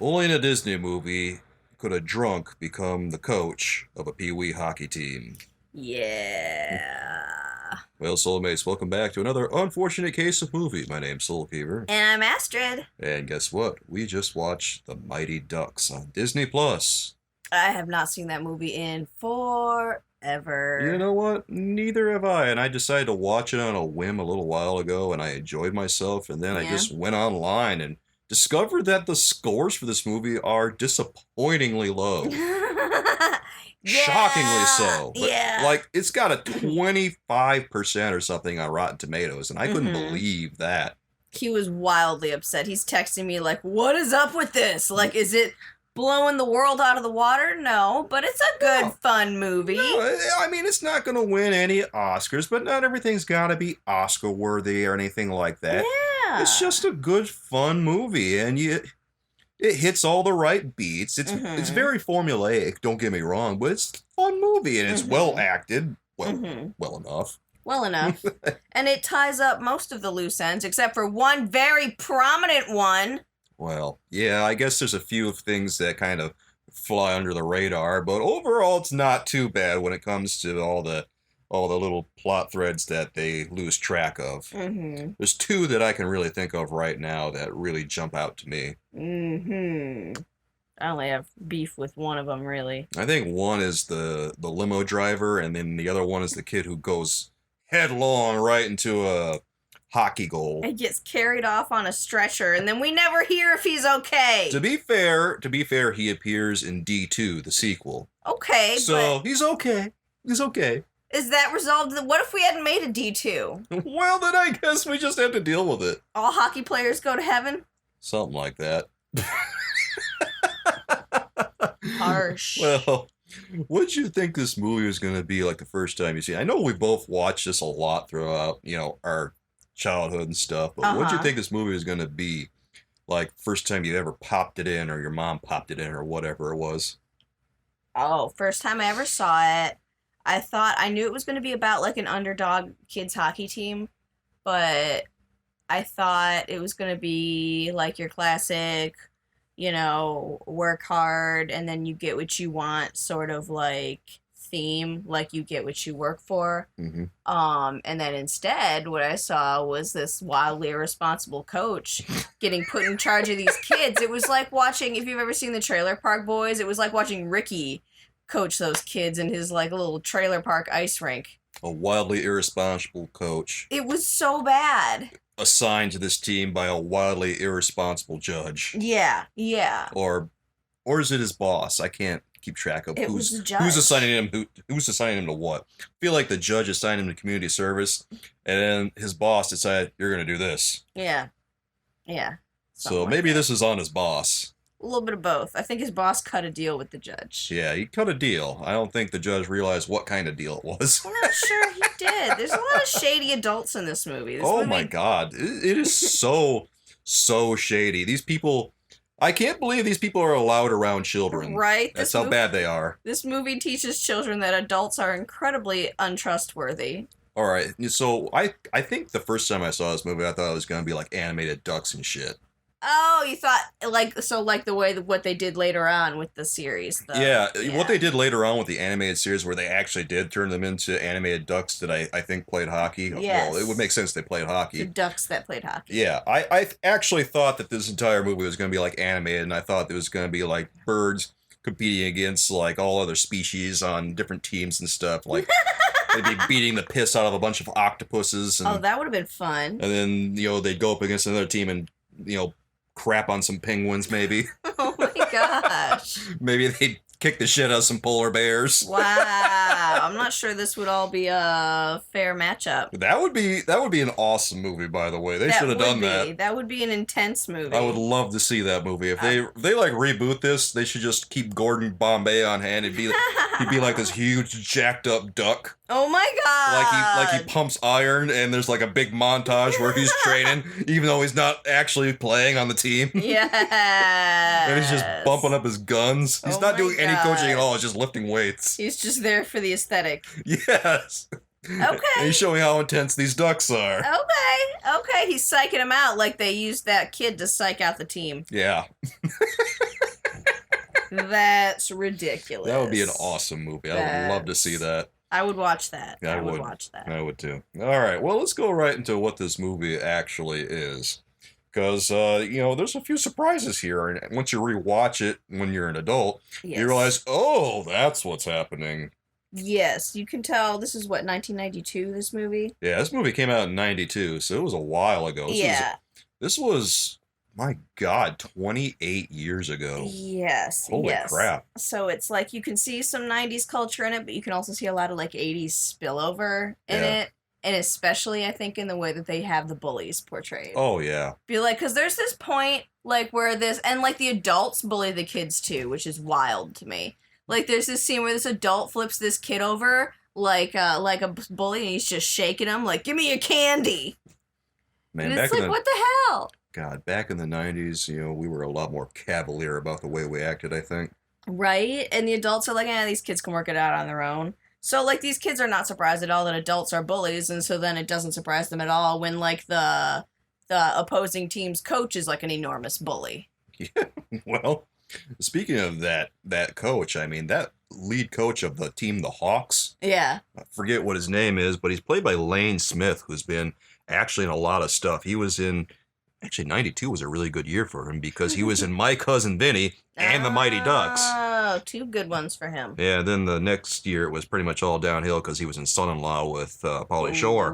Only in a Disney movie could a drunk become the coach of a Pee-wee hockey team. Yeah. Well, soulmates, welcome back to another unfortunate case of movie. My name's SoulKeever. And I'm Astrid. And guess what? We just watched The Mighty Ducks on Disney Plus. I have not seen that movie in forever. You know what? Neither have I. And I decided to watch it on a whim a little while ago, and I enjoyed myself. And then I Yeah. just went online and discovered that the scores for this movie are disappointingly low. Shockingly so. But, Yeah. like, it's got a 25% or something on Rotten Tomatoes, and I couldn't believe that. He was wildly upset. He's texting me like, what is up with this? Like, is it blowing the world out of the water? No, but it's a good, fun movie. No, I mean, it's not going to win any Oscars, but not everything's got to be Oscar-worthy or anything like that. Yeah. It's just a good, fun movie, and it hits all the right beats. It's very formulaic, don't get me wrong, but it's a fun movie, and it's well acted. Well enough. Well enough. And it ties up most of the loose ends, except for one very prominent one. Well, yeah, I guess there's a few things that kind of fly under the radar, but overall it's not too bad when it comes to all the little plot threads that they lose track of. There's two that I can really think of right now that really jump out to me. I only have beef with one of them, really. I think one is the limo driver, and then the other one is the kid who goes headlong right into a hockey goal. And gets carried off on a stretcher, and then we never hear if he's okay. To be fair, he appears in D2, the sequel. Okay, so he's okay. He's okay. Is that resolved? What if we hadn't made a D2? Well, then I guess we just have to deal with it. All hockey players go to heaven? Something like that. Harsh. Well, what did you think this movie was going to be like the first time you see it? I know we both watched this a lot throughout, our childhood and stuff, but what did you think this movie was going to be like first time you ever popped it in, or your mom popped it in, or whatever it was? Oh, first time I ever saw it, I knew it was going to be about like an underdog kids hockey team, but I thought it was going to be like your classic, work hard and then you get what you want sort of like theme, like you get what you work for. And then instead what I saw was this wildly irresponsible coach getting put in charge of these kids. It was like watching, if you've ever seen the Trailer Park Boys, it was like watching Ricky coach those kids in his like little trailer park ice rink. A wildly irresponsible coach. It was so bad. Assigned to this team by a wildly irresponsible judge. Yeah. Or is it his boss? I can't keep track of was the judge. who's assigning him to what. I feel like the judge assigned him to community service, and then his boss decided, you're going to do this. Yeah. So maybe this is on his boss. A little bit of both. I think his boss cut a deal with the judge. Yeah, he cut a deal. I don't think the judge realized what kind of deal it was. I'm not sure he did. There's a lot of shady adults in this movie. My God. It is so shady. These people, I can't believe these people are allowed around children. Right? That's how bad they are. This movie teaches children that adults are incredibly untrustworthy. All right. So I think the first time I saw this movie, I thought it was going to be like animated ducks and shit. Oh, you thought like the way what they did later on with the series. Yeah, what they did later on with the animated series, where they actually did turn them into animated ducks that I think played hockey. Yes. Well, it would make sense they played hockey. The ducks that played hockey. Yeah, I actually thought that this entire movie was going to be like animated, and I thought it was going to be like birds competing against like all other species on different teams and stuff. Like they'd be beating the piss out of a bunch of octopuses. And, that would have been fun. And then they'd go up against another team and crap on some penguins, maybe. Oh my gosh. Maybe they'd kick the shit out of some polar bears. Wow. I'm not sure this would all be a fair matchup. That would be an awesome movie, by the way. They should have done that. That would be an intense movie. I would love to see that movie. If they like reboot this, they should just keep Gordon Bombay on hand. He'd be like this huge jacked up duck. Oh my god. Like he pumps iron, and there's like a big montage where he's training, even though he's not actually playing on the team. Yeah. And he's just bumping up his guns. He's not doing any coaching at all. He's just lifting weights. He's just there for the aesthetic. Yes. Okay. And he's showing how intense these ducks are. Okay. He's psyching him out like they used that kid to psych out the team. Yeah. That's ridiculous. That would be an awesome movie. I would love to see that. I would watch that. I would watch that. I would too. All right. Well, let's go right into what this movie actually is. Because, there's a few surprises here. And once you rewatch it when you're an adult, you realize, oh, that's what's happening. Yes, you can tell this is, 1992, this movie? Yeah, this movie came out in 92, so it was a while ago. This was my God, 28 years ago. Yes. Holy crap. So it's like you can see some 90s culture in it, but you can also see a lot of 80s spillover in it. And especially, I think, in the way that they have the bullies portrayed. Oh, yeah. Because there's this point, where the adults bully the kids too, which is wild to me. There's this scene where this adult flips this kid over like a bully, and he's just shaking him, give me your candy. Man, and it's what the hell? God, back in the 90s, we were a lot more cavalier about the way we acted, I think. Right? And the adults are these kids can work it out on their own. So, these kids are not surprised at all that adults are bullies, and so then it doesn't surprise them at all when, the opposing team's coach is, an enormous bully. Yeah, well, speaking of that coach, I mean, that lead coach of the team, the Hawks. Yeah. I forget what his name is, but he's played by Lane Smith, who's been actually in a lot of stuff. He was in... Actually, 92 was a really good year for him because he was in My Cousin Vinny and The Mighty Ducks. Oh, two good ones for him. Yeah, then the next year it was pretty much all downhill because he was in Son-in-Law with Pauly Shore.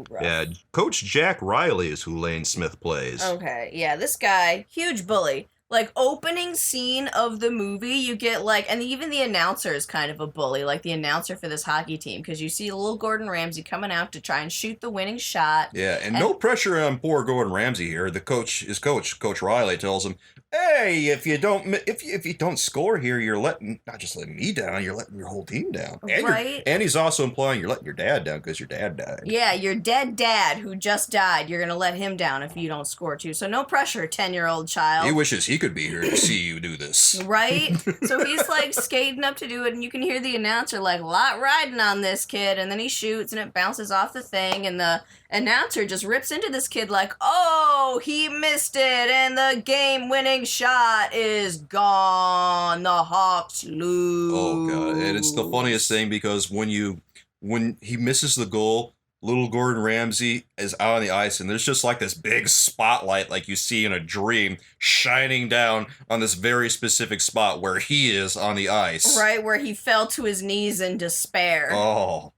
Rough. Yeah, Coach Jack Riley is who Lane Smith plays. Okay, yeah, this guy, huge bully. Opening scene of the movie, you get, and even the announcer is kind of a bully, the announcer for this hockey team, because you see little Gordon Ramsay coming out to try and shoot the winning shot. Yeah, and no pressure on poor Gordon Ramsay here. Coach Riley tells him, hey, if you don't score here, you're not just letting me down, you're letting your whole team down. And and he's also implying you're letting your dad down because your dad died. Yeah, your dead dad who just died, you're going to let him down if you don't score too. So no pressure, 10-year-old child. He wishes he could be here to see you do this. Right? So he's skating up to do it, and you can hear the announcer lot riding on this kid, and then he shoots and it bounces off the thing, and the announcer just rips into this kid oh, he missed it, and the game-winning shot is gone. The Hawks lose. Oh, God. And it's the funniest thing because when he misses the goal, little Gordon Ramsay is out on the ice, and there's just this big spotlight like you see in a dream shining down on this very specific spot where he is on the ice. Right, where he fell to his knees in despair. Oh.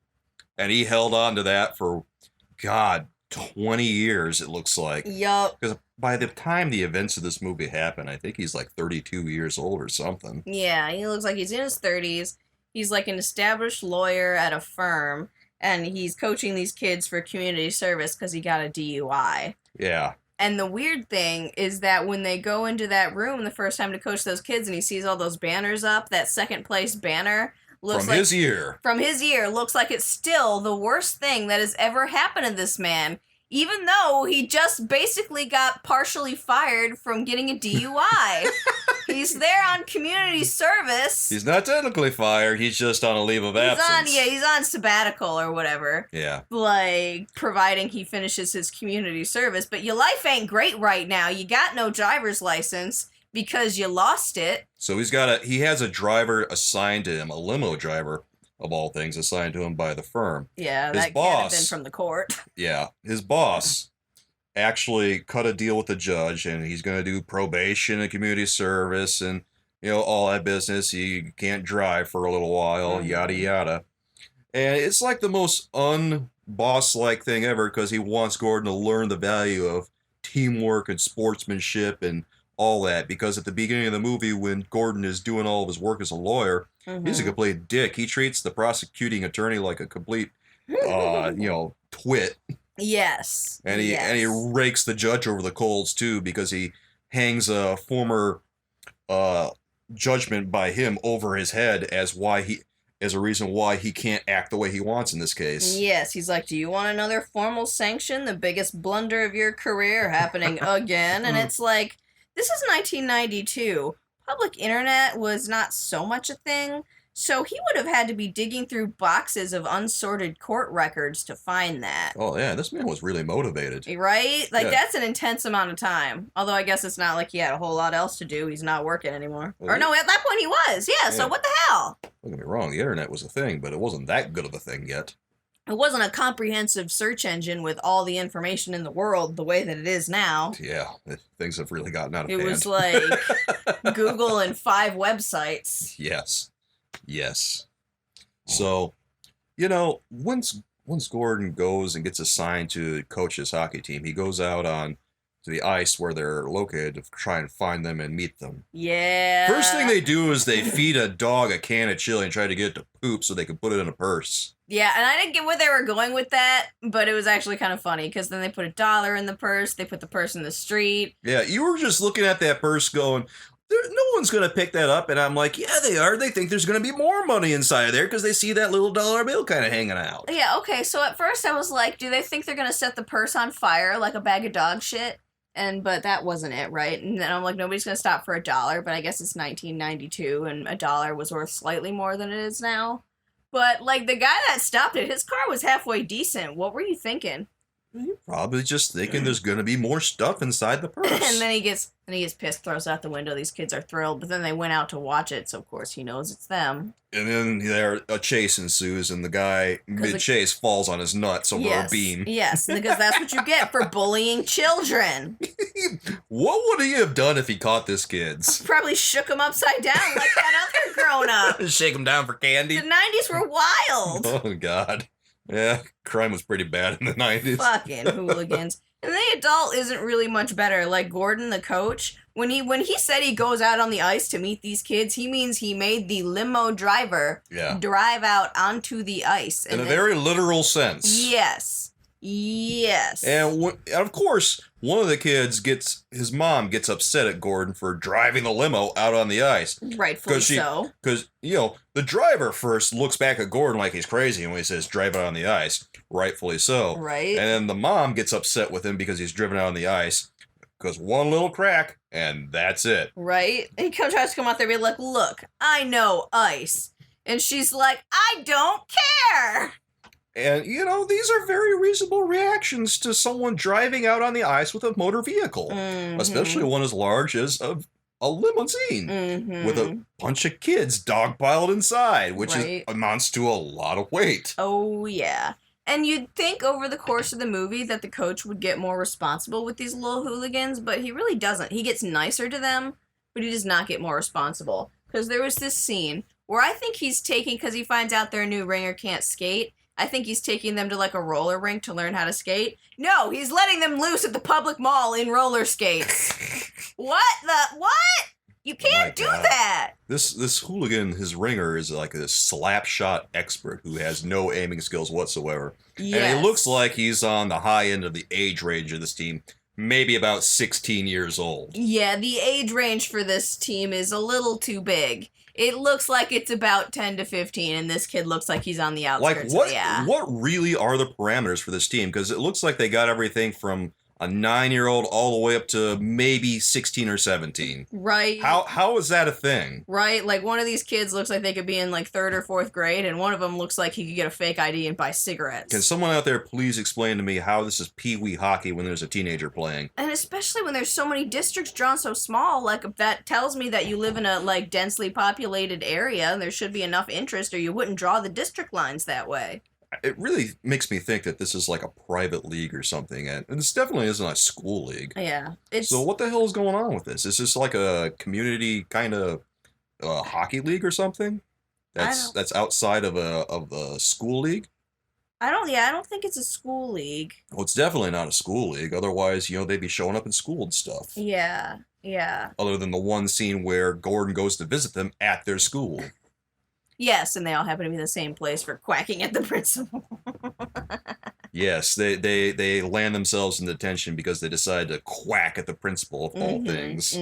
And he held on to that for, God, 20 years, it looks like. Yup. Because by the time the events of this movie happen, I think he's 32 years old or something. Yeah, he looks like he's in his 30s. He's an established lawyer at a firm. And he's coaching these kids for community service because he got a DUI. Yeah. And the weird thing is that when they go into that room the first time to coach those kids and he sees all those banners up, that second place banner looks from his year. From his year, looks like it's still the worst thing that has ever happened to this man. Even though he just basically got partially fired from getting a DUI. He's there on community service. He's not technically fired. He's just on a leave of absence. He's on sabbatical or whatever. Yeah. Providing he finishes his community service. But your life ain't great right now. You got no driver's license because you lost it. So he has a driver assigned to him, a limo driver, of all things, assigned to him by the firm. Yeah, his that boss, can't have been from the court. Yeah, his boss actually cut a deal with the judge, and he's going to do probation and community service and, all that business. He can't drive for a little while, yada, yada. And it's the most unboss-like thing ever because he wants Gordon to learn the value of teamwork and sportsmanship and all that, because at the beginning of the movie when Gordon is doing all of his work as a lawyer, he's a complete dick. He treats the prosecuting attorney like a complete, twit. Yes. And he rakes the judge over the coals too because he hangs a former judgment by him over his head as a reason why he can't act the way he wants in this case. Yes, he's do you want another formal sanction? The biggest blunder of your career happening again? And it's this is 1992. Public internet was not so much a thing. So he would have had to be digging through boxes of unsorted court records to find that. Oh, yeah, this man was really motivated. Right? Like, Yeah. that's an intense amount of time. Although I guess it's not like he had a whole lot else to do. He's not working anymore. Well, Or no, at that point he was. Yeah, so Yeah. what the hell? Don't get me wrong, the internet was a thing, but it wasn't that good of a thing yet. It wasn't a comprehensive search engine with all the information in the world the way that it is now. Yeah, things have really gotten out of It hand. was like Google and 5 websites. Yes. So, once Gordon goes and gets assigned to coach his hockey team, he goes out on to the ice where they're located to try and find them and meet them. Yeah. First thing they do is they feed a dog a can of chili and try to get it to poop so they can put it in a purse. Yeah, and I didn't get where they were going with that, but it was actually kind of funny because then they put $1 in the purse, they put the purse in the street. Yeah, you were just looking at that purse going, no one's going to pick that up. And I'm like, yeah, they are. They think there's going to be more money inside of there because they see that little dollar bill kind of hanging out. Yeah, okay, so at first I was like, do they think they're going to set the purse on fire like a bag of dog shit? But that wasn't it, right? And then I'm like, nobody's going to stop for $1, but I guess it's 1992 and $1 was worth slightly more than it is now. But, like, the guy that stopped it, his car was halfway decent. What were you thinking? Probably just thinking there's going to be more stuff inside the purse. And then he gets pissed, throws it out the window. These kids are thrilled, but then they went out to watch it, so of course he knows it's them. And then a chase ensues, and the guy mid-chase falls on his nuts over a beam. Yes, because that's what you get for bullying children. What would he have done if he caught this kids? Probably shook him upside down like that other grown-up. Shake him down for candy? The 90s were wild. Oh, God. Yeah, crime was pretty bad in the 90s. Fucking hooligans. And the adult isn't really much better. Like Gordon, the coach, when he said he goes out on the ice to meet these kids, he means he made the limo driver drive out onto the ice. In a very literal sense. Yes. And of course, one of the kids his mom gets upset at Gordon for driving the limo out on the ice. Rightfully so. Because, the driver first looks back at Gordon like he's crazy when he says, drive out on the ice. Rightfully so. Right. And then the mom gets upset with him because he's driven out on the ice. Because one little crack, and that's it. Right? And he tries to come out there and be like, look, I know ice. And she's like, I don't care. And, these are very reasonable reactions to someone driving out on the ice with a motor vehicle. Mm-hmm. Especially one as large as a limousine with a bunch of kids dogpiled inside, which amounts to a lot of weight. Oh, yeah. And you'd think over the course of the movie that the coach would get more responsible with these little hooligans, but he really doesn't. He gets nicer to them, but he does not get more responsible. Because there was this scene where I think he's taking, because he finds out their new ringer can't skate, I think he's taking them to like a roller rink to learn how to skate. No, he's letting them loose at the public mall in roller skates. What? You can't do that. This hooligan, his ringer, is like a slap shot expert who has no aiming skills whatsoever. Yes. And it looks like he's on the high end of the age range of this team. Maybe about 16 years old. Yeah, the age range for this team is a little too big. It looks like it's about 10 to 15, and this kid looks like he's on the outskirts. Like, what really are the parameters for this team? Because it looks like they got everything from a 9-year-old all the way up to maybe 16 or 17. Right. How is that a thing? Right. Like, one of these kids looks like they could be in, like, 3rd or 4th grade, and one of them looks like he could get a fake ID and buy cigarettes. Can someone out there please explain to me how this is pee-wee hockey when there's a teenager playing? And especially when there's so many districts drawn so small, like, that tells me that you live in a, like, densely populated area, and there should be enough interest, or you wouldn't draw the district lines that way. It really makes me think that this is like a private league or something, and this definitely isn't a school league. Yeah. So what the hell is going on with this? Is this like a community kind of hockey league or something? That's outside of a school league? I don't think it's a school league. Well, it's definitely not a school league. Otherwise, they'd be showing up in school and stuff. Yeah. Other than the one scene where Gordon goes to visit them at their school. Yes, and they all happen to be in the same place for quacking at the principal. Yes, they land themselves in detention because they decide to quack at the principal of all things.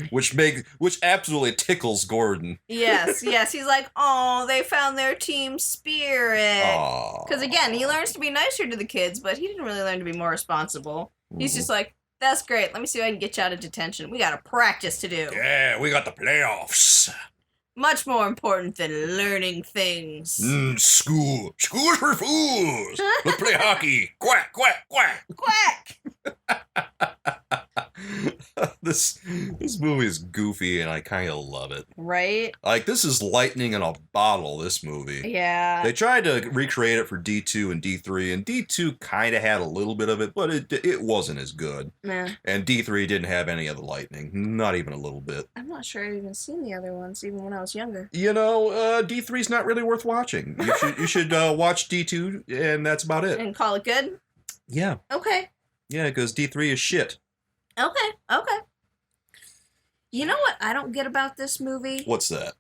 Which absolutely tickles Gordon. Yes, he's like, oh, they found their team spirit. Because again, he learns to be nicer to the kids, but he didn't really learn to be more responsible. He's just like, that's great, let me see if I can get you out of detention. We got a practice to do. Yeah, we got the playoffs. Much more important than learning things. School. School's for fools. Let's play hockey. Quack, quack, quack. Quack! This movie is goofy, and I kind of love it. Right? Like, this is lightning in a bottle, this movie. Yeah. They tried to recreate it for D2 and D3, and D2 kind of had a little bit of it, but it wasn't as good. Nah. And D3 didn't have any of the lightning, not even a little bit. I'm not sure I've even seen the other ones, even when I was younger. You know, D3's not really worth watching. You should watch D2, and that's about it. And call it good? Yeah. Okay. Yeah, because D3 is shit. Okay. You know what I don't get about this movie? What's that?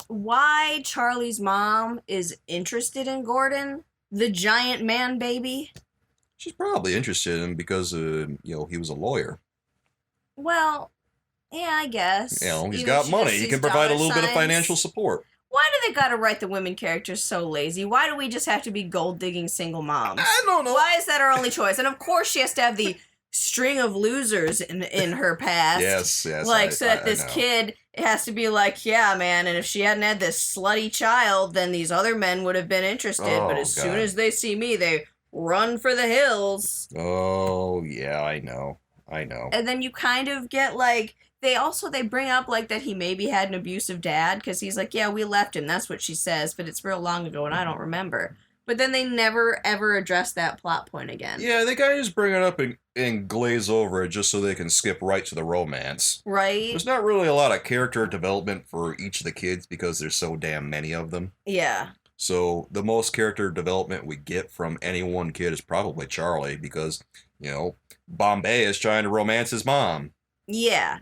Why Charlie's mom is interested in Gordon, the giant man baby? She's probably interested in him because, he was a lawyer. Well, yeah, I guess. You know, he's Either got she money. just He sees can provide a dollar little bit of signs. financial support. Why do they gotta write the women characters so lazy? Why do we just have to be gold-digging single moms? I don't know. Why is that our only choice? And of course she has to have the string of losers in her past. Yes. Like, so that this kid has to be like, yeah, man, and if she hadn't had this slutty child, then these other men would have been interested. But as soon as they see me, they run for the hills. Oh, yeah, I know. And then you kind of get, like, they bring up, like, that he maybe had an abusive dad, because he's like, yeah, we left him. That's what she says, but it's real long ago, and I don't remember. But then they never, ever address that plot point again. Yeah, they gotta just bring it up and glaze over it just so they can skip right to the romance. Right? There's not really a lot of character development for each of the kids because there's so damn many of them. Yeah. So the most character development we get from any one kid is probably Charlie because, Bombay is trying to romance his mom. Yeah.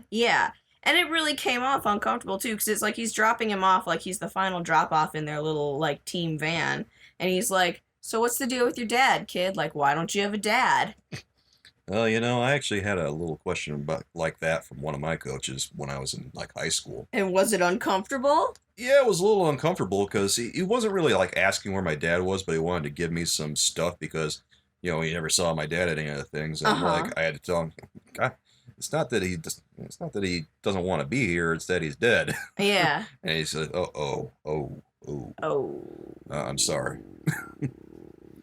And it really came off uncomfortable, too, because it's like he's dropping him off like he's the final drop-off in their little, like, team van. And he's like, so what's the deal with your dad, kid? Like, why don't you have a dad? Well, I actually had a little question about like that from one of my coaches when I was in, like, high school. And was it uncomfortable? Yeah, it was a little uncomfortable because he wasn't really, like, asking where my dad was, but he wanted to give me some stuff because, he never saw my dad at any of the things. And, I had to tell him, God, it's not that he doesn't want to be here, it's that he's dead. Yeah. And he said, oh. I'm sorry.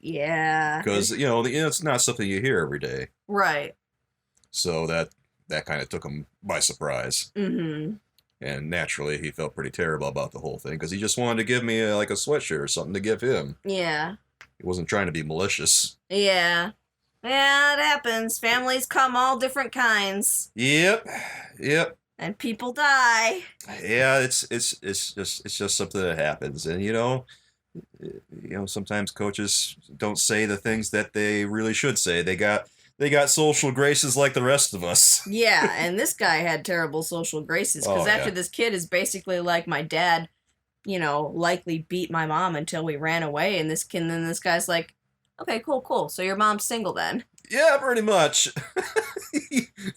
Yeah. Because, it's not something you hear every day. Right. So that kind of took him by surprise. Mm-hmm. And naturally, he felt pretty terrible about the whole thing because he just wanted to give me a sweatshirt or something to give him. Yeah. He wasn't trying to be malicious. Yeah. Yeah, it happens. Families come all different kinds. Yep. And people die. Yeah, it's just something that happens, and sometimes coaches don't say the things that they really should say. They got social graces like the rest of us. Yeah, and this guy had terrible social graces because after this kid is basically like my dad, likely beat my mom until we ran away, and this guy's like, okay, cool. So your mom's single then? Yeah, pretty much.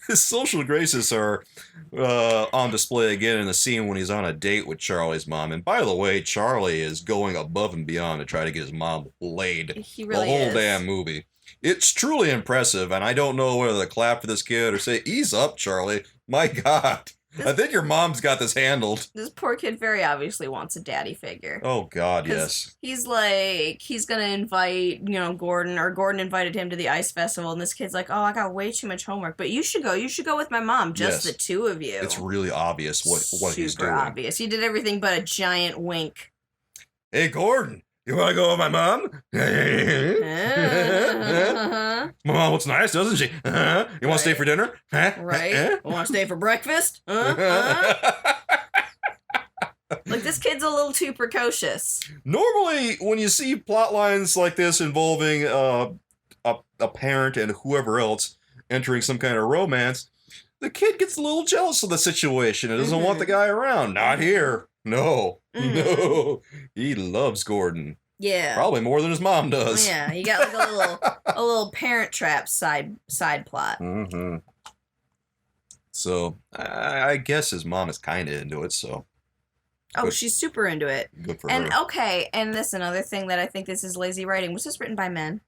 His social graces are on display again in the scene when he's on a date with Charlie's mom. And by the way, Charlie is going above and beyond to try to get his mom laid. He really the whole is. damn movie. It's truly impressive, and I don't know whether to clap for this kid or say, ease up, Charlie. My God. I think your mom's got this handled. This poor kid very obviously wants a daddy figure. Oh, God, yes. He's like, he's going to invite, Gordon, or Gordon invited him to the ice festival, and this kid's like, oh, I got way too much homework, but you should go. You should go with my mom, just the two of you. It's really obvious what he's doing. Super obvious. He did everything but a giant wink. Hey, Gordon, you want to go with my mom? My mom looks nice, doesn't she? You want to stay for dinner? Right. Want to stay for breakfast? Like, this kid's a little too precocious. Normally, when you see plot lines like this involving a parent and whoever else entering some kind of romance, the kid gets a little jealous of the situation and doesn't want the guy around. Not here. No. No. He loves Gordon. Yeah. Probably more than his mom does. Yeah, you got like a little Parent Trap side plot. Mm-hmm. So I guess his mom is kind of into it. So. Oh, Good. she's super into it. Good for her. And and this another thing that I think this is lazy writing. Was this written by men?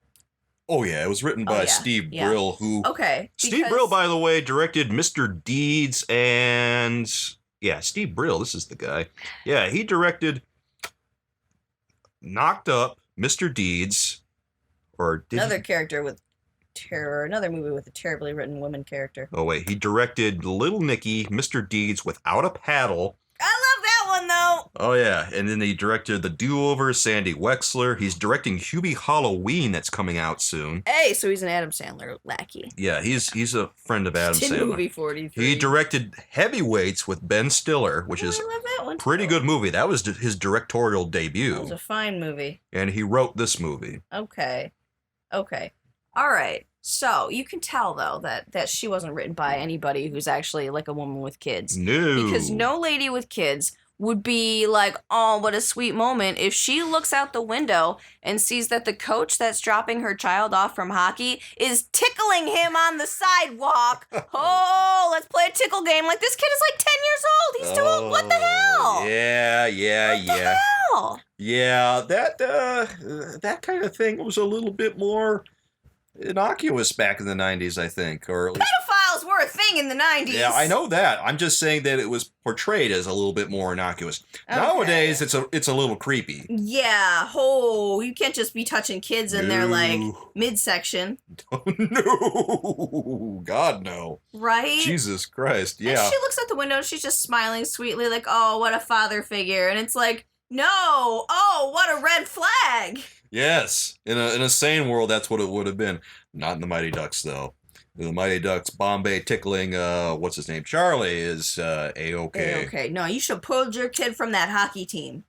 Oh yeah, it was written by Steve Brill, who. Okay. Steve Brill, by the way, directed Mr. Deeds and Yeah, Steve Brill, this is the guy. Yeah, he directed Knocked Up, Mr. Deeds, or did Another he? character with terror. Another movie with a terribly written woman character. Oh, wait. He directed Little Nicky, Mr. Deeds Without a Paddle. I love that one, though. Oh, yeah. And then he directed The Do-Over, Sandy Wexler. He's directing Hubie Halloween that's coming out soon. Hey, so he's an Adam Sandler lackey. Yeah, he's a friend of Adam Teen Sandler. Movie 43. He directed Heavyweights with Ben Stiller, which is I love that one, pretty too. good movie. That was his directorial That was debut. a fine movie. And he wrote this movie. Okay. All right. So you can tell though that she wasn't written by anybody who's actually like a woman with kids. No. Because no lady with kids would be like, oh, what a sweet moment if she looks out the window and sees that the coach that's dropping her child off from hockey is tickling him on the sidewalk. Oh, let's play a tickle game. Like, this kid is like 10 years old. He's too old. What the hell? Yeah. What the hell? Yeah, that kind of thing was a little bit more innocuous back in the 90s, I think, or at least. Pedophiles were a thing in the 90s. Yeah, I know that. I'm just saying that it was portrayed as a little bit more innocuous. Okay. Nowadays, it's a little creepy. Yeah. Oh, you can't just be touching kids in their like midsection. No, God no. Right? Jesus Christ, And yeah. she looks out the window and she's just smiling sweetly, like, oh, what a father figure. And it's like, no, oh, what a red flag. Yes, in a sane world, that's what it would have been. Not in the Mighty Ducks, though. In the Mighty Ducks, Bombay tickling, what's his name, Charlie, is A-okay. Okay, no, you should pull your kid from that hockey team.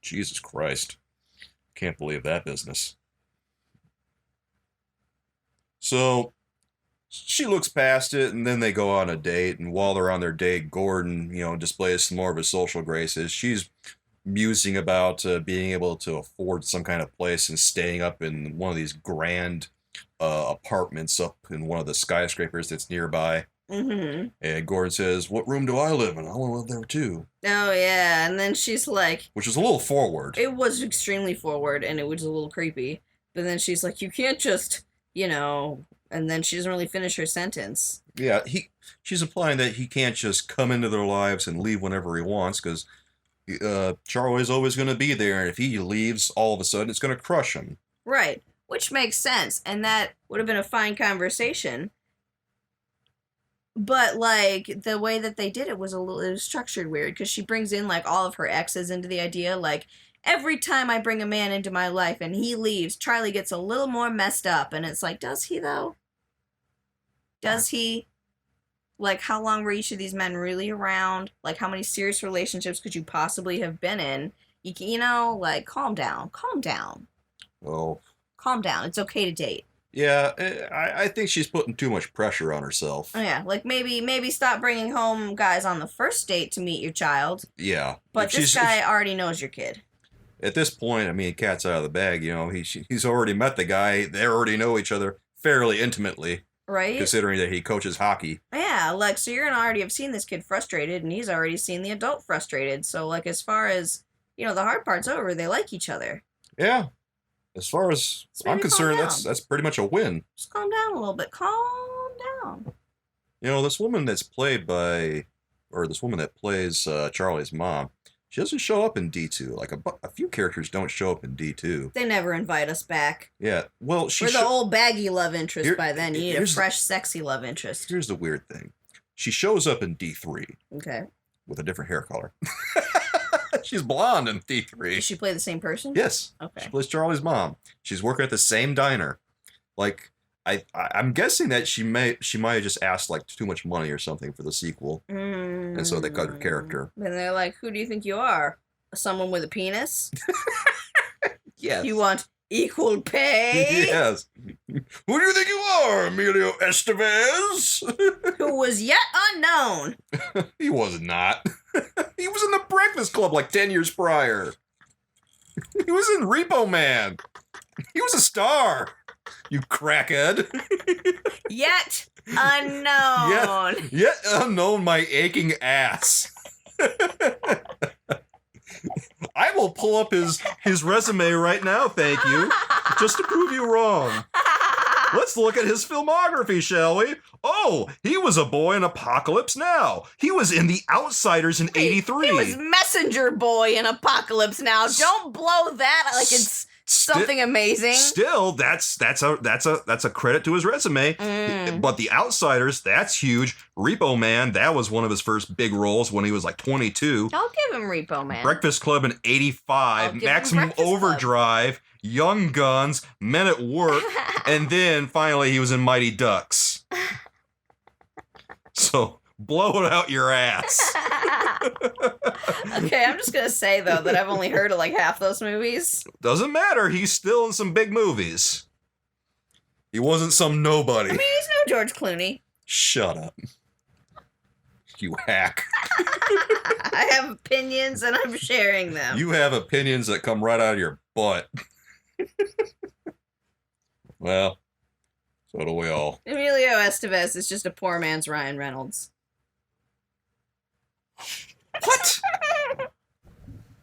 Jesus Christ. Can't believe that business. So, she looks past it, and then they go on a date, and while they're on their date, Gordon, displays some more of his social graces. She's musing about being able to afford some kind of place and staying up in one of these grand apartments up in one of the skyscrapers that's nearby. Mm-hmm. And Gordon says, "What room do I live in? I want to live there too." Oh, yeah, and then she's like... Which is a little forward. It was extremely forward, and it was a little creepy. But then she's like, you can't just, And then she doesn't really finish her sentence. Yeah, she's implying that he can't just come into their lives and leave whenever he wants, because Charlie's always going to be there, and if he leaves, all of a sudden, it's going to crush him. Right, which makes sense, and that would have been a fine conversation. But, like, the way that they did it was it was structured weird, because she brings in, like, all of her exes into the idea, like, every time I bring a man into my life and he leaves, Charlie gets a little more messed up, and it's like, does he, though? Does he? Like, how long were each of these men really around? Like, how many serious relationships could you possibly have been in? Like, calm down. Calm down. Well, Calm down. It's okay to date. yeah, I think she's putting too much pressure on herself. Oh, yeah, like, maybe stop bringing home guys on the first date to meet your child. Yeah. But this guy already knows your kid. At this point, I mean, cat's out of the bag, he's already met the guy. They already know each other fairly intimately. Right? Considering that he coaches hockey. Yeah, like, so you're going to already have seen this kid frustrated, and he's already seen the adult frustrated. So, like, as far as, the hard part's over, they like each other. Yeah. As far as I'm concerned, that's pretty much a win. Just calm down a little bit. Calm down. This woman that plays Charlie's mom, she doesn't show up in D2. Like, a few characters don't show up in D2. They never invite us back. Yeah, well, We're the old baggy love interest by then. You need a here's fresh, sexy love interest. Here's the weird thing. She shows up in D3 Okay. with a different hair color. She's blonde in D3. Does she play the same person? Yes. Okay. She plays Charlie's mom. She's working at the same diner. Like, I'm guessing that she might have just asked like too much money or something for the sequel, and so they cut her character. And they're like, "Who do you think you are? Someone with a penis? Yes. You want equal pay? Yes. Who do you think you are, Emilio Estevez? Who was yet unknown." He was not. He was in the Breakfast Club like 10 years prior. He was in Repo Man. He was a star. You crackhead. Yet unknown. Yet unknown, my aching ass. I will pull up his resume right now, thank you, just to prove you wrong. Let's look at his filmography, shall we? Oh, No, he was a boy in Apocalypse Now. He was in The Outsiders in '83. He was Messenger Boy in Apocalypse Now. Don't blow that like it's something amazing. Still, that's a credit to his resume. But The Outsiders, that's huge. Repo Man, that was one of his first big roles when he was like 22. I'll give him Repo Man. Breakfast Club in '85. Maximum Breakfast Overdrive. Young Guns. Men at Work. And then finally he was in Mighty Ducks. So blow it out your ass. Okay, I'm just gonna say though that I've only heard of like half those movies. Doesn't matter. He's still in some big movies. He wasn't some nobody. I mean, he's no George Clooney. Shut up. You hack. I have opinions and I'm sharing them. You have opinions that come right out of your butt. Well, so do we all. Emilio Estevez is just a poor man's Ryan Reynolds. What?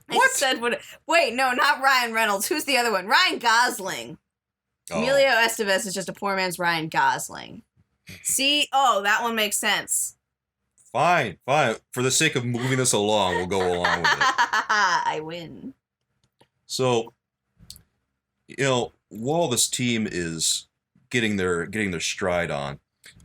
What? Said what? Wait, no, not Ryan Reynolds. Who's the other one? Ryan Gosling. Oh. Emilio Estevez is just a poor man's Ryan Gosling. See? Oh, that one makes sense. Fine. For the sake of moving this along, we'll go along with it. I win. So, while this team is getting their stride on,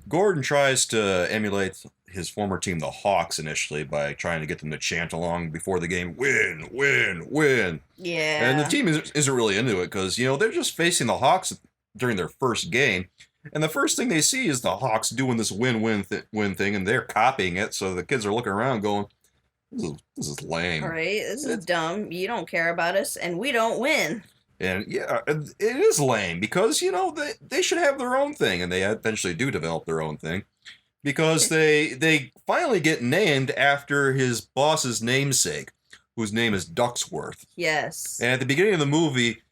Gordon tries to emulate his former team, the Hawks, initially by trying to get them to chant along before the game, win, win, win. Yeah. And the team isn't really into it because, they're just facing the Hawks during their first game. And the first thing they see is the Hawks doing this win thing, and they're copying it. So the kids are looking around going, this is lame. All right, this is dumb. You don't care about us, and we don't win. And yeah, it is lame because, they should have their own thing, and they eventually do develop their own thing because they finally get named after his boss's namesake, whose name is Ducksworth. Yes. And at the beginning of the movie,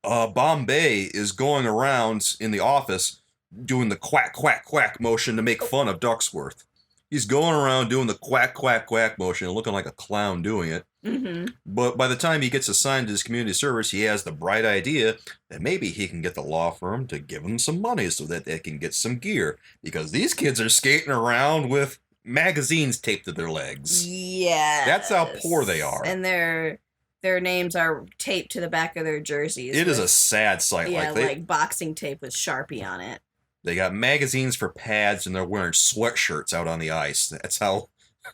Bombay is going around in the office doing the quack, quack, quack motion to make fun of Ducksworth. He's going around doing the quack, quack, quack motion and looking like a clown doing it. Mm-hmm. But by the time he gets assigned to his community service, he has the bright idea that maybe he can get the law firm to give him some money so that they can get some gear. Because these kids are skating around with magazines taped to their legs. Yeah. That's how poor they are. And their names are taped to the back of their jerseys. It is a sad sight. Yeah, like like boxing tape with Sharpie on it. They got magazines for pads, and they're wearing sweatshirts out on the ice. That's how...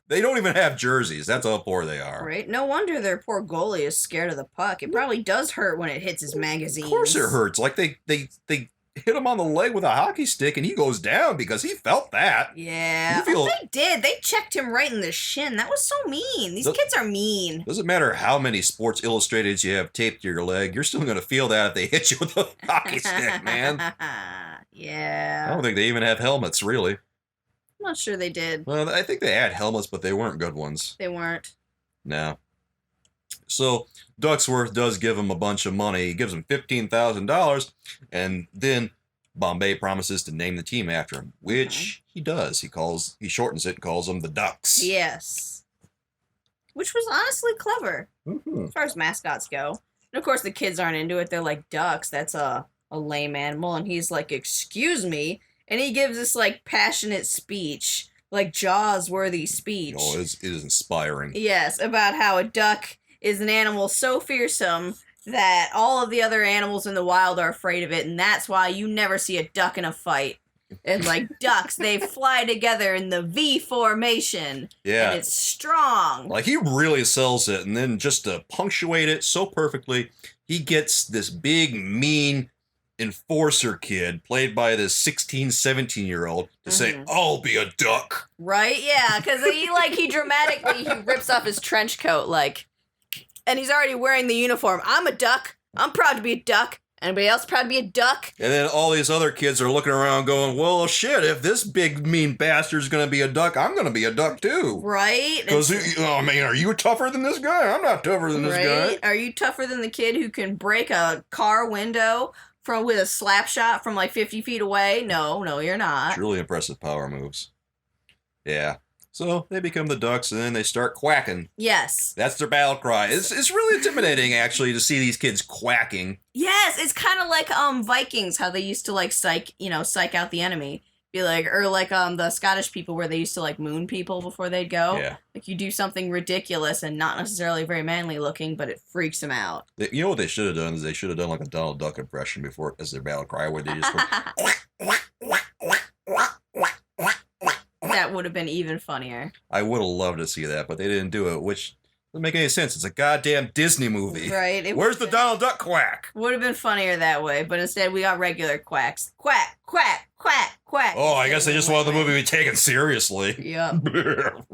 They don't even have jerseys. That's how poor they are. Right? No wonder their poor goalie is scared of the puck. It probably does hurt when it hits his magazines. Of course it hurts. Like, they hit him on the leg with a hockey stick, and he goes down because he felt that. Yeah. They did. They checked him right in the shin. That was so mean. These kids are mean. Doesn't matter how many Sports Illustrateds you have taped to your leg. You're still going to feel that if they hit you with a hockey stick, man. Yeah. I don't think they even have helmets, really. I'm not sure they did. Well, I think they had helmets, but they weren't good ones. They weren't. No. So Ducksworth does give him a bunch of money. He gives him $15,000, and then Bombay promises to name the team after him, which he does. He shortens it and calls them the Ducks. Yes. Which was honestly clever, as far as mascots go. And of course, the kids aren't into it. They're like, ducks, that's a lame animal. And he's like, excuse me. And he gives this like passionate speech, like Jaws-worthy speech. Oh, it is inspiring. Yes, about how a duck is an animal so fearsome that all of the other animals in the wild are afraid of it, and that's why you never see a duck in a fight. And like ducks, they fly together in the V formation. Yeah. And it's strong. Like, he really sells it, and then just to punctuate it so perfectly, he gets this big, mean enforcer kid, played by this 16, 17-year-old, to say, I'll be a duck. Right? Yeah, because he dramatically, he rips off his trench coat, and he's already wearing the uniform. I'm a duck. I'm proud to be a duck. Anybody else proud to be a duck? And then all these other kids are looking around going, well, shit, if this big mean bastard's going to be a duck, I'm going to be a duck too. Right? Because, are you tougher than this guy? I'm not tougher than this guy. Are you tougher than the kid who can break a car window with a slap shot from 50 feet away? No, you're not. It's really impressive power moves. Yeah. So they become the ducks, and then they start quacking. Yes. That's their battle cry. It's really intimidating, actually, to see these kids quacking. Yes, it's kind of like Vikings, how they used to like psych out the enemy. Be like, or like the Scottish people where they used to like moon people before they'd go. Yeah. Like you do something ridiculous and not necessarily very manly looking, but it freaks them out. You know what they should have done is they should have done like a Donald Duck impression before as their battle cry, where they just go, quack, quack, quack, quack, quack, quack, quack, quack. That would have been even funnier. I would have loved to see that, but they didn't do it, which doesn't make any sense. It's a goddamn Disney movie. Right. Where's the Donald Duck quack? Would have been funnier that way, but instead we got regular quacks. Quack, quack, quack, quack. Oh, I guess they just wanted the movie to be taken seriously. Yep.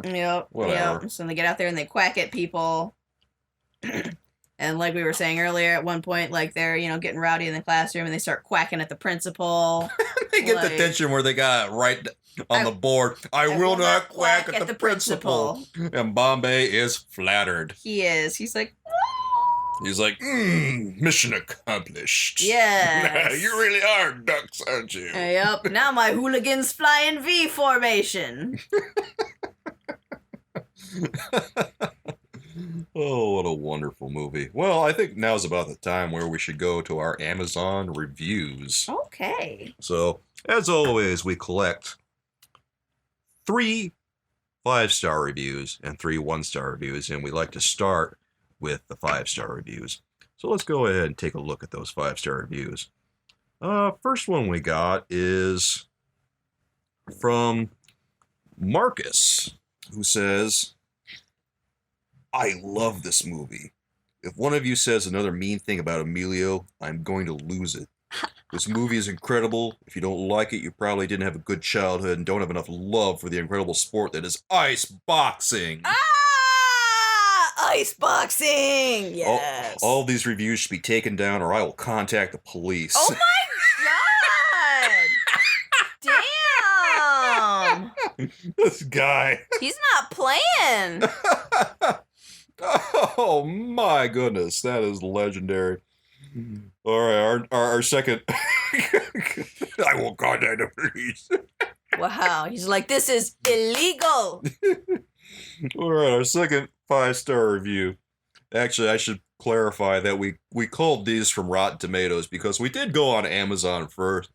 Yep. Whatever. Yep. So they get out there and they quack at people. And like we were saying earlier, at one point, like they're, getting rowdy in the classroom and they start quacking at the principal. They get the tension where they got it right on the board. I will not quack at the principal. And Bombay is flattered. He is. He's like, He's like, mission accomplished. yes. You really are ducks, aren't you? Yep. Now my hooligans fly in V formation. Oh, what a wonderful movie. Well, I think now's about the time where we should go to our Amazon reviews. Okay. So, as always, we collect 3 5-star reviews and 3 1-star reviews, and we like to start with the 5-star reviews. So let's go ahead and take a look at those 5-star reviews. First one we got is from Marcus, who says, I love this movie. If one of you says another mean thing about Emilio, I'm going to lose it. This movie is incredible. If you don't like it, you probably didn't have a good childhood and don't have enough love for the incredible sport that is ice boxing. Ice boxing! Yes. All these reviews should be taken down or I will contact the police. Oh my god! Damn! This guy. He's not playing. Oh my goodness, that is legendary. All right, our second. I will contact the police. Wow, he's like, this is illegal. All right, our second 5-star review. Actually, I should clarify that we called these from Rotten Tomatoes because we did go on Amazon first,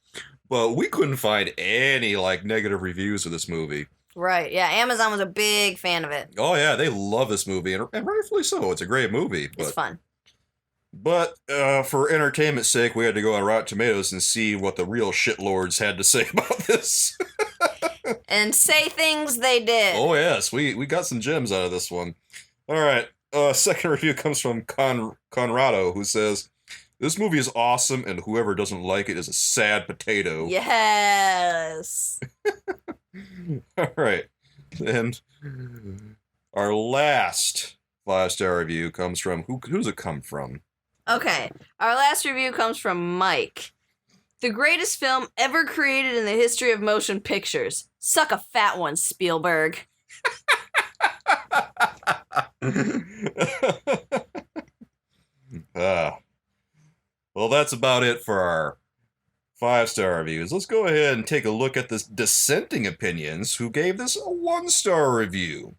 but we couldn't find any negative reviews of this movie. Right, yeah, Amazon was a big fan of it. Oh yeah, they love this movie, and rightfully so. It's a great movie. But, it's fun. But for entertainment's sake, we had to go on Rotten Tomatoes and see what the real shitlords had to say about this. And say things they did. Oh yes, we got some gems out of this one. All right, second review comes from Conrado, who says, this movie is awesome, and whoever doesn't like it is a sad potato. Yes. All right. And our last 5-star review comes from, who's it come from? Okay. Our last review comes from Mike. The greatest film ever created in the history of motion pictures. Suck a fat one, Spielberg. Well, that's about it for our 5-star reviews. Let's go ahead and take a look at the dissenting opinions who gave this a 1-star review.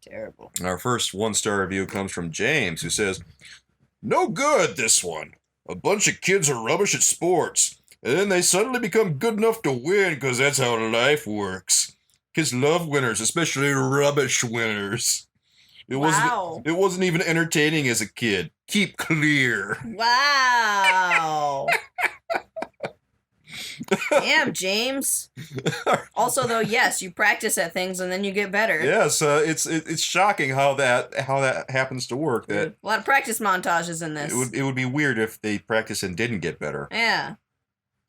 Terrible. Our first 1-star review comes from James, who says, no good, this one. A bunch of kids are rubbish at sports, and then they suddenly become good enough to win because that's how life works. Kids love winners, especially rubbish winners. It wasn't even entertaining as a kid. Keep clear. Wow. Damn, James. Also, though, yes, you practice at things and then you get better. Yes, it's shocking how that happens to work. That a lot of practice montages in this. It would be weird if they practiced and didn't get better. Yeah.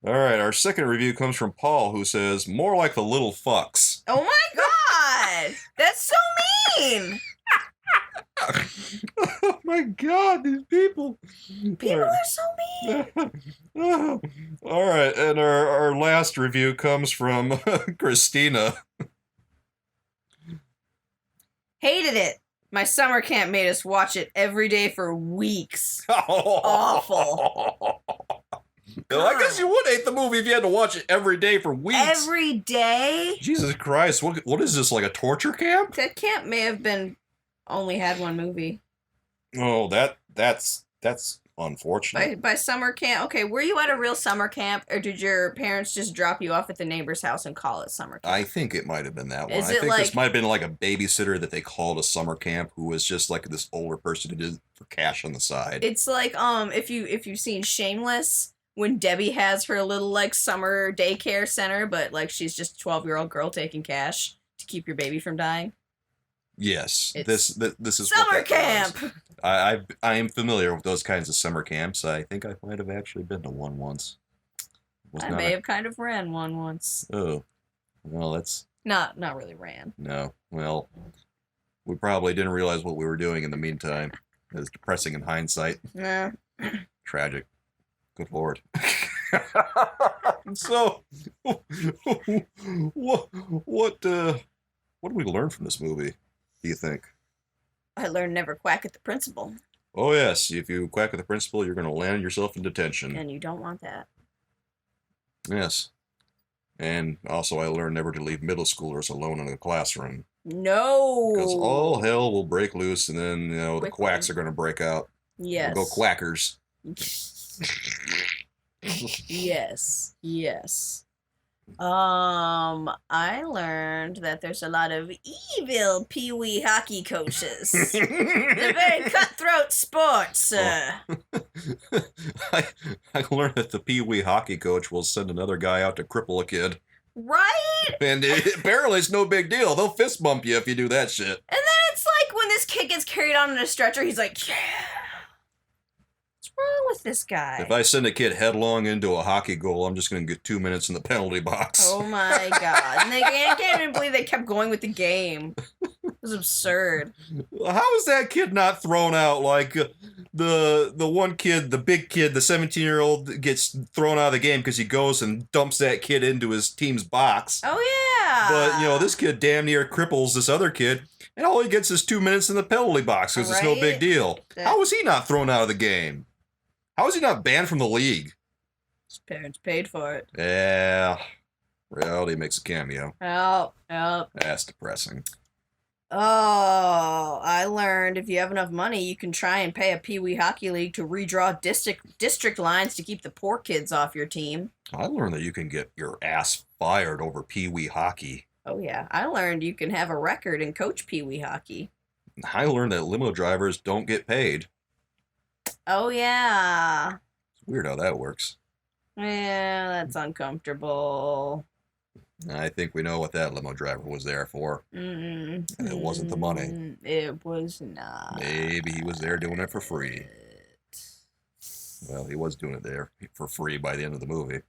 All right, our second review comes from Paul, who says, more like the little fucks. Oh my god! That's so mean! Oh my god, these people. People are so mean. All right, and our last review comes from Christina. Hated it. My summer camp made us watch it every day for weeks. Awful. Well, I guess you would hate the movie if you had to watch it every day for weeks. Every day? Jesus Christ, what is this, like a torture camp? That camp may have been only had one movie. Oh, that's unfortunate. By summer camp. Okay, were you at a real summer camp, or did your parents just drop you off at the neighbor's house and call it summer camp? I think it might have been that one. Is I it think like- this might have been like a babysitter that they called a summer camp who was just like this older person who did it for cash on the side. It's like if you've seen Shameless, when Debbie has her little like summer daycare center, but like she's just a 12-year-old girl taking cash to keep your baby from dying. Yes, It's this is Summer what that camp. was. I am familiar with those kinds of summer camps. I think I might have actually been to one once. Was I not may a- have kind of ran one once. Oh, well, that's Not really ran. no. Well, we probably didn't realize what we were doing in the meantime. It was depressing in hindsight. Nah. Tragic. Good lord. So, what did we learn from this movie? Do you think? I learned never quack at the principal, Oh yes, if you quack at the principal, you're going to land yourself in detention. and you don't want that. Yes. And also, I learned never to leave middle schoolers alone in a classroom No. because all hell will break loose, and then the Quickly. quacks are going to break out. Yes. We'll go quackers. Yes. Yes. I learned that there's a lot of evil pee-wee hockey coaches. They're very cutthroat sports. I learned that the Pee Wee hockey coach will send another guy out to cripple a kid, Right? and apparently it's no big deal. They'll fist bump you if you do that shit. And then it's like when this kid gets carried on in a stretcher, he's like, yeah. What's wrong with this guy? If I send a kid headlong into a hockey goal, I'm just going to get 2 minutes in the penalty box. Oh my god. And I can't even believe they kept going with the game. It was absurd. How is that kid not thrown out? Like the one kid, the big kid, the 17-year-old gets thrown out of the game because he goes and dumps that kid into his team's box. Oh yeah. But this kid damn near cripples this other kid, and all he gets is 2 minutes in the penalty box because it's no Right? big deal. How is he not thrown out of the game? How is he not banned from the league? His parents paid for it. Yeah, reality makes a cameo. Help. That's depressing. Oh, I learned if you have enough money, you can try and pay a Pee-wee Hockey League to redraw district lines to keep the poor kids off your team. I learned that you can get your ass fired over Pee-wee hockey. Oh yeah, I learned you can have a record and coach Pee-wee hockey. I learned that limo drivers don't get paid. Oh yeah. It's weird how that works. Yeah, that's uncomfortable. I think we know what that limo driver was there for. And it wasn't the money. It was not. Maybe he was there doing it for free. Well, he was doing it there for free by the end of the movie.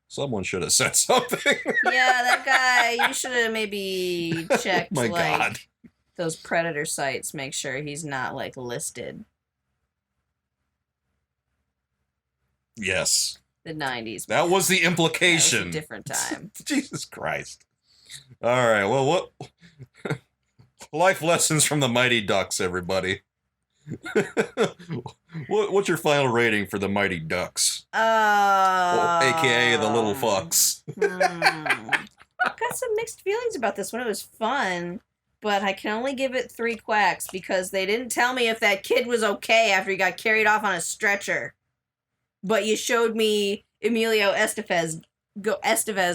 Someone should have said something. Yeah, that guy, you should have maybe checked My God. those predator sites, make sure he's not like listed. Yes. The 90s. That was the That was implication. a different time. Jesus Christ. All right. Well, what life lessons from the Mighty Ducks, everybody? What's your final rating for the Mighty Ducks? AKA the little fucks. I've got some mixed feelings about this one. It was fun, but I can only give it 3 quacks because they didn't tell me if that kid was okay after he got carried off on a stretcher. But you showed me Emilio Estevez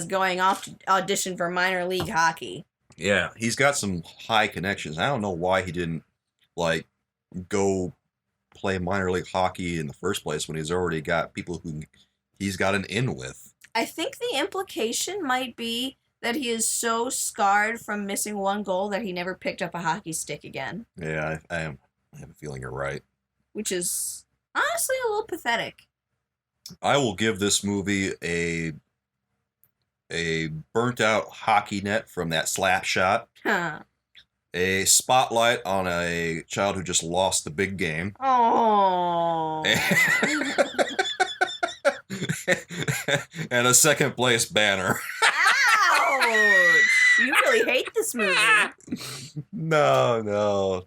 going off to audition for minor league hockey. Yeah, he's got some high connections. I don't know why he didn't go play minor league hockey in the first place when he's already got people who he's got an in with. I think the implication might be that he is so scarred from missing 1 goal that he never picked up a hockey stick again, Yeah, I have a feeling you're right. which is honestly a little pathetic. I will give this movie a burnt out hockey net from that slap shot, Huh. a spotlight on a child who just lost the big game, Oh. and a second place banner. Ouch! You really hate this movie. No.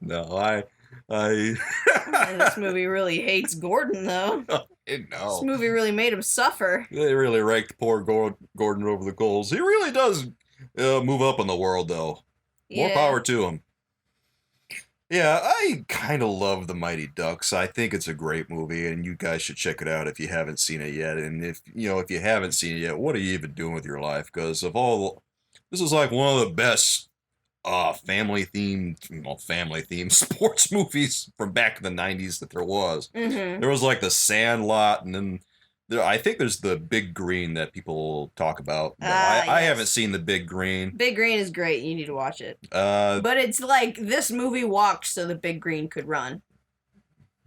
I And this movie really hates Gordon, though. This know. movie really made him suffer. They really raked poor Gordon over the coals. He really does move up in the world, though. More Yeah. power to him. Yeah, I kind of love The Mighty Ducks. I think it's a great movie, and you guys should check it out if you haven't seen it yet. And if you haven't seen it yet, what are you even doing with your life? Because this is like one of the best family themed sports movies from back in the 90s that there was. Mm-hmm. There was like The Sandlot, and then I think there's The Big Green that people talk about. But I haven't seen The Big Green. Big Green is great. You need to watch it. But it's like this movie walked so the Big Green could run.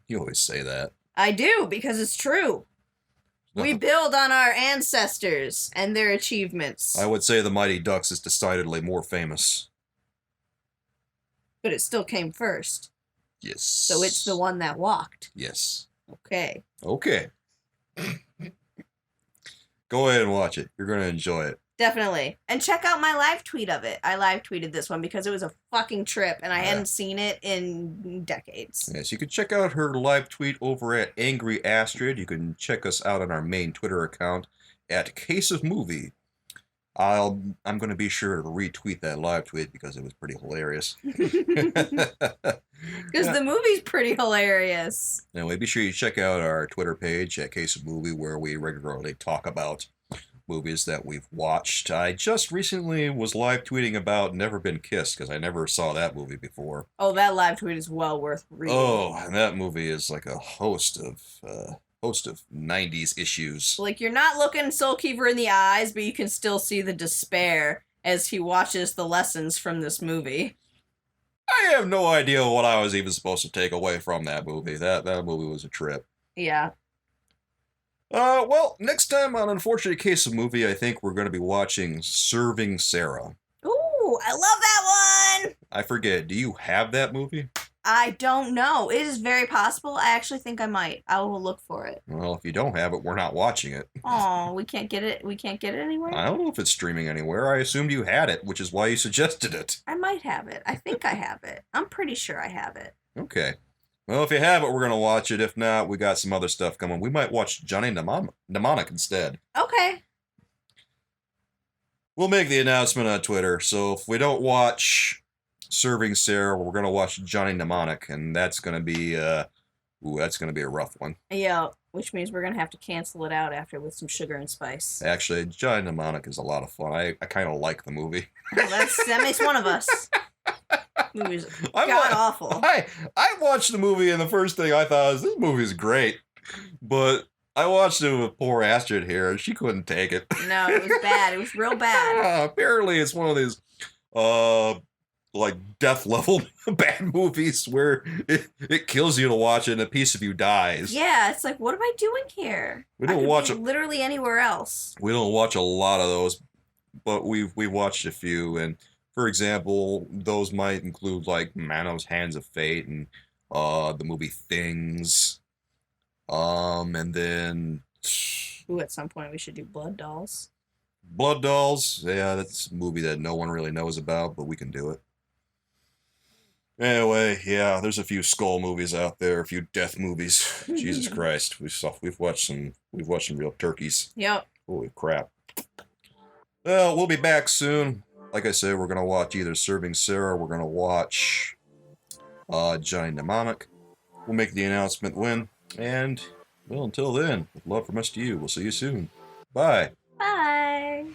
You always say that. I do, because it's true. We build on our ancestors and their achievements. I would say The Mighty Ducks is decidedly more famous. But it still came first. Yes. So it's the one that walked. Yes. Okay. Go ahead and watch it. You're going to enjoy it. Definitely. And check out my live tweet of it. I live tweeted this one because it was a fucking trip and I hadn't seen it in decades. Yes, you can check out her live tweet over at Angry Astrid. You can check us out on our main Twitter account at Case of Movie. I'm going to be sure to retweet that live tweet because it was pretty hilarious. Because the movie's pretty hilarious. Anyway, be sure you check out our Twitter page at Case of Movie, where we regularly talk about movies that we've watched. I just recently was live tweeting about Never Been Kissed because I never saw that movie before. Oh, that live tweet is well worth reading. Oh, and that movie is like a host of 90s issues. Like, you're not looking SoulKeever in the eyes, but you can still see the despair as he watches the lessons from this movie. I have no idea what I was even supposed to take away from that movie. That movie was a trip. Yeah. Well, next time on Unfortunate Case of Movie, I think we're going to be watching Serving Sarah. Ooh, I love that one! I forget, do you have that movie? I don't know. It is very possible. I actually think I might. I will look for it. Well, if you don't have it, we're not watching it. Oh, we can't get it. We can't get it anywhere? I don't know if it's streaming anywhere. I assumed you had it, which is why you suggested it. I might have it. I think I have it. I'm pretty sure I have it. Okay. Well, if you have it, we're going to watch it. If not, we got some other stuff coming. We might watch Johnny Mnemonic instead. Okay. We'll make the announcement on Twitter. So if we don't watch Serving Sarah, we're going to watch Johnny Mnemonic, and that's going to be a rough one. Yeah, which means we're going to have to cancel it out after with some sugar and spice. Actually, Johnny Mnemonic is a lot of fun. I kind of like the movie. Well, that makes one of us. Movie's god-awful. I watched the movie, and the first thing I thought was, this movie's great. But I watched it with poor Astrid here, and she couldn't take it. No, it was bad. It was real bad. Apparently, it's one of these, like, death level bad movies where it kills you to watch it and a piece of you dies. Yeah, it's like, what am I doing here? We don't watch it literally anywhere else. We don't watch a lot of those, but we watched a few. And for example, those might include like Manos Hands of Fate and the movie Things, and then Ooh, at some point we should do Blood Dolls. Blood Dolls. Yeah, that's a movie that no one really knows about, but we can do it. Anyway, yeah, there's a few skull movies out there, a few death movies. Jesus Christ, we've watched some real turkeys. Yep. Holy crap. Well, we'll be back soon. Like I said, we're gonna watch either Serving Sarah, or we're gonna watch Johnny Mnemonic. We'll make the announcement when, and well, until then, with love from us to you, we'll see you soon. Bye. Bye.